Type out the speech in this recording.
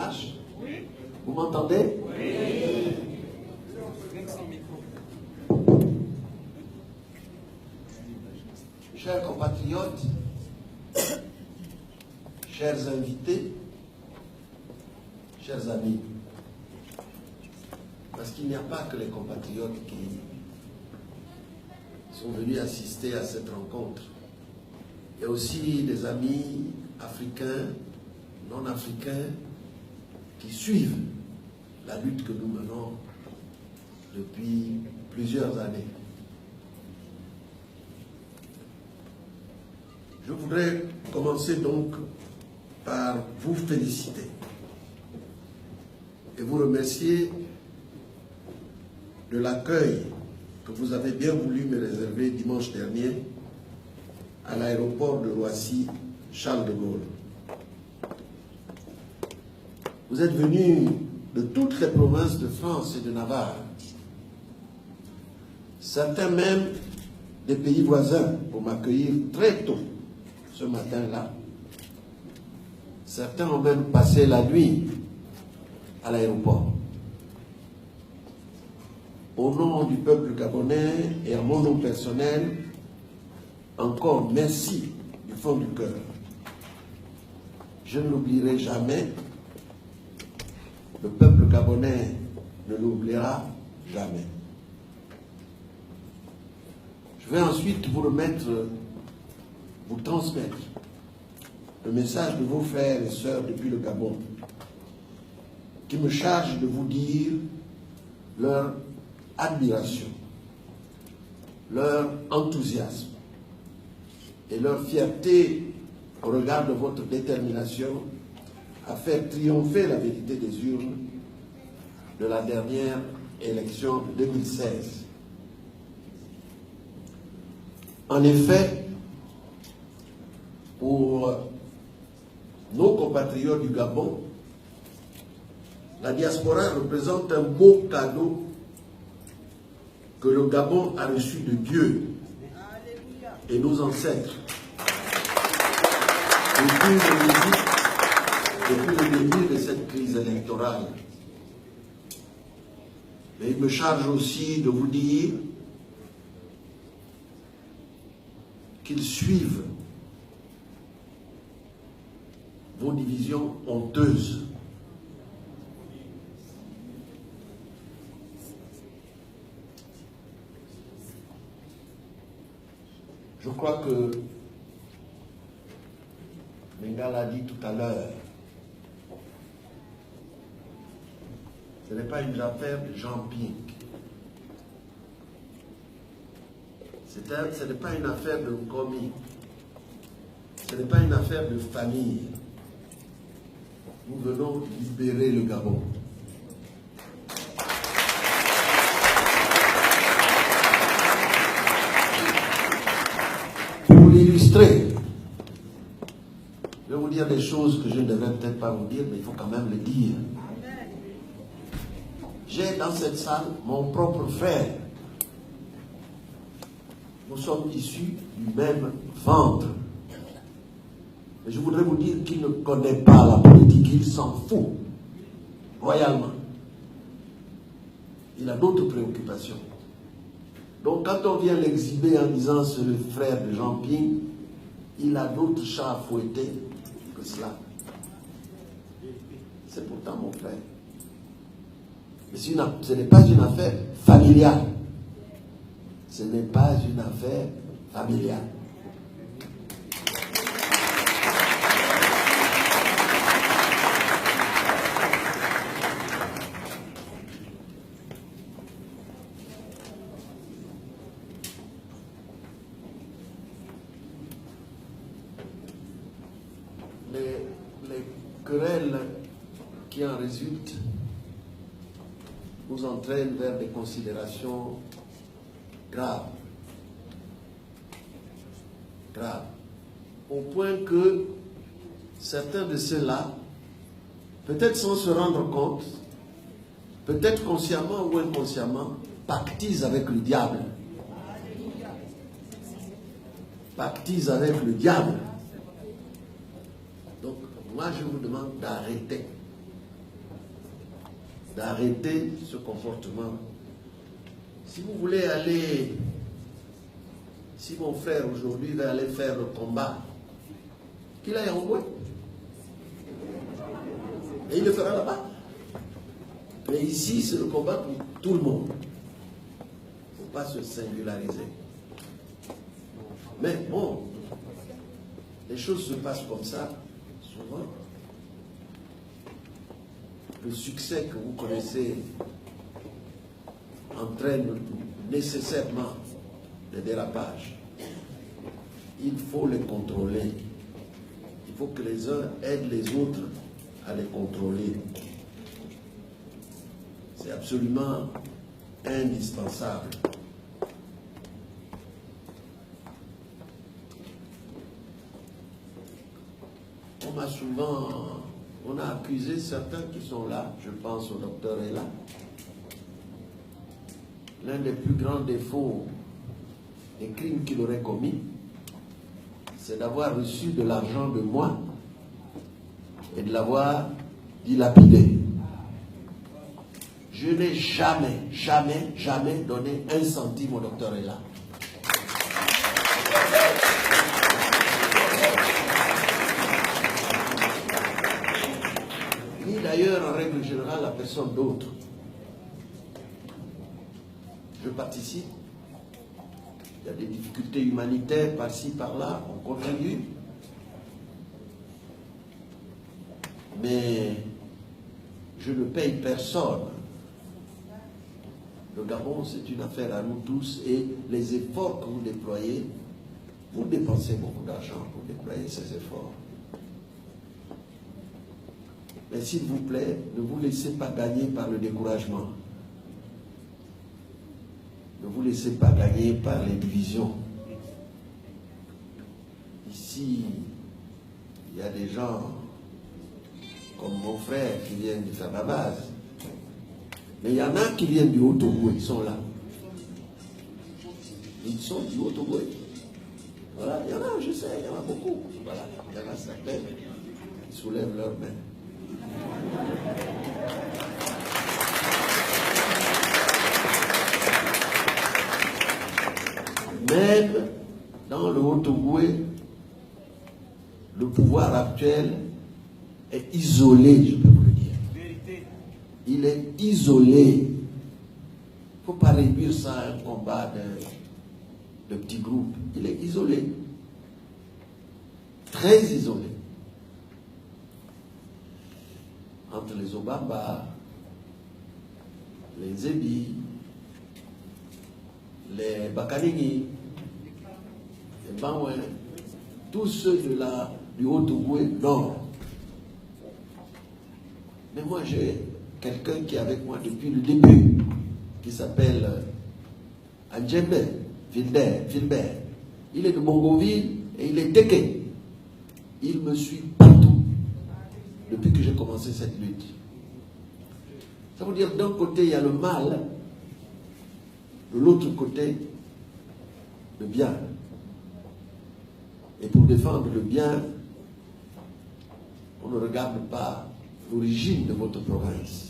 marche? Oui. Vous m'entendez? Oui. Chers compatriotes, chers invités, chers amis, parce qu'il n'y a pas que les compatriotes qui sont venus assister à cette rencontre. Il y a aussi des amis africains, non africains, qui suivent la lutte que nous menons depuis plusieurs années. Je voudrais commencer donc par vous féliciter et vous remercier de l'accueil que vous avez bien voulu me réserver dimanche dernier à l'aéroport de Roissy-Charles de Gaulle. Vous êtes venus de toutes les provinces de France et de Navarre, certains même des pays voisins pour m'accueillir très tôt ce matin-là. Certains ont même passé la nuit à l'aéroport. Au nom du peuple gabonais et à mon nom personnel, encore merci du fond du cœur. Je ne l'oublierai jamais. Le peuple gabonais ne l'oubliera jamais. Je vais ensuite vous transmettre le message de vos frères et sœurs depuis le Gabon, qui me chargent de vous dire leur admiration, leur enthousiasme et leur fierté au regard de votre détermination à faire triompher la vérité des urnes de la dernière élection de 2016. En effet, pour nos compatriotes du Gabon, la diaspora représente un beau cadeau que le Gabon a reçu de Dieu et nos ancêtres depuis le début de cette crise électorale. Mais il me charge aussi de vous dire qu'ils suivent vos divisions honteuses. Je crois que Menga l'a dit tout à l'heure, ce n'est pas une affaire de Jean Ping. Ce n'est pas une affaire de commis. Ce n'est pas une affaire de famille. Nous venons libérer le Gabon. Pour l'illustrer, je vais vous dire des choses que je ne devrais peut-être pas vous dire, mais il faut quand même le dire. J'ai dans cette salle mon propre frère. Nous sommes issus du même ventre. Et je voudrais vous dire qu'il ne connaît pas la politique, il s'en fout, royalement. Il a d'autres préoccupations. Donc quand on vient l'exhiber en disant c'est le frère de Jean Ping, il a d'autres chats à fouetter que cela. C'est pourtant mon frère. Mais ce n'est pas une affaire familiale. Ce n'est pas une affaire familiale. Les querelles qui en résultent nous entraînent vers des considérations graves. Graves. Au point que certains de ceux-là, peut-être sans se rendre compte, peut-être consciemment ou inconsciemment, pactisent avec le diable. Pactisent avec le diable. Donc, moi, je vous demande d'arrêter. d'arrêter ce comportement. Si vous voulez aller, si mon frère aujourd'hui va aller faire le combat, qu'il aille en Goué. Et il le fera là-bas. Mais ici, c'est le combat pour tout le monde. Il ne faut pas se singulariser. Mais bon, les choses se passent comme ça, souvent. Le succès que vous connaissez entraîne nécessairement des dérapages. Il faut les contrôler. Il faut que les uns aident les autres à les contrôler. C'est absolument indispensable. On a accusé certains qui sont là, je pense au docteur Ella. L'un des plus grands défauts des crimes qu'il aurait commis, c'est d'avoir reçu de l'argent de moi et de l'avoir dilapidé. Je n'ai jamais donné un centime au docteur Ella. Ni d'ailleurs, en règle générale, à personne d'autre. Je participe. Il y a des difficultés humanitaires par-ci, par-là. On continue. Mais je ne paye personne. Le Gabon, c'est une affaire à nous tous et les efforts que vous déployez, vous dépensez beaucoup d'argent pour déployer ces efforts. Mais s'il vous plaît, ne vous laissez pas gagner par le découragement. Ne vous laissez pas gagner par les divisions. Ici, il y a des gens comme mon frère qui viennent de faire la base. Mais il y en a qui viennent du Haut-Togo, ils sont là. Ils sont du Haut-Togo. Voilà, il y en a, je sais, il y en a beaucoup. Voilà, il y en a certains qui soulèvent leurs mains. Même dans le Haut-Togo, le pouvoir actuel est isolé, je peux vous le dire. Il est isolé. Il ne faut pas réduire ça à un combat de petits groupes. Il est isolé. Très isolé. Entre les Obamba, les Zébi, les Bakanigi, les Banoué, tous ceux du Haut-Togo nord. Mais moi, j'ai quelqu'un qui est avec moi depuis le début, qui s'appelle Adjembe Filbert. Il est de Mongoville et il est Teke. Il me suit partout depuis que j'ai commencé cette lutte. Ça veut dire d'un côté, il y a le mal, de l'autre côté, le bien. Et pour défendre le bien, on ne regarde pas l'origine de votre province.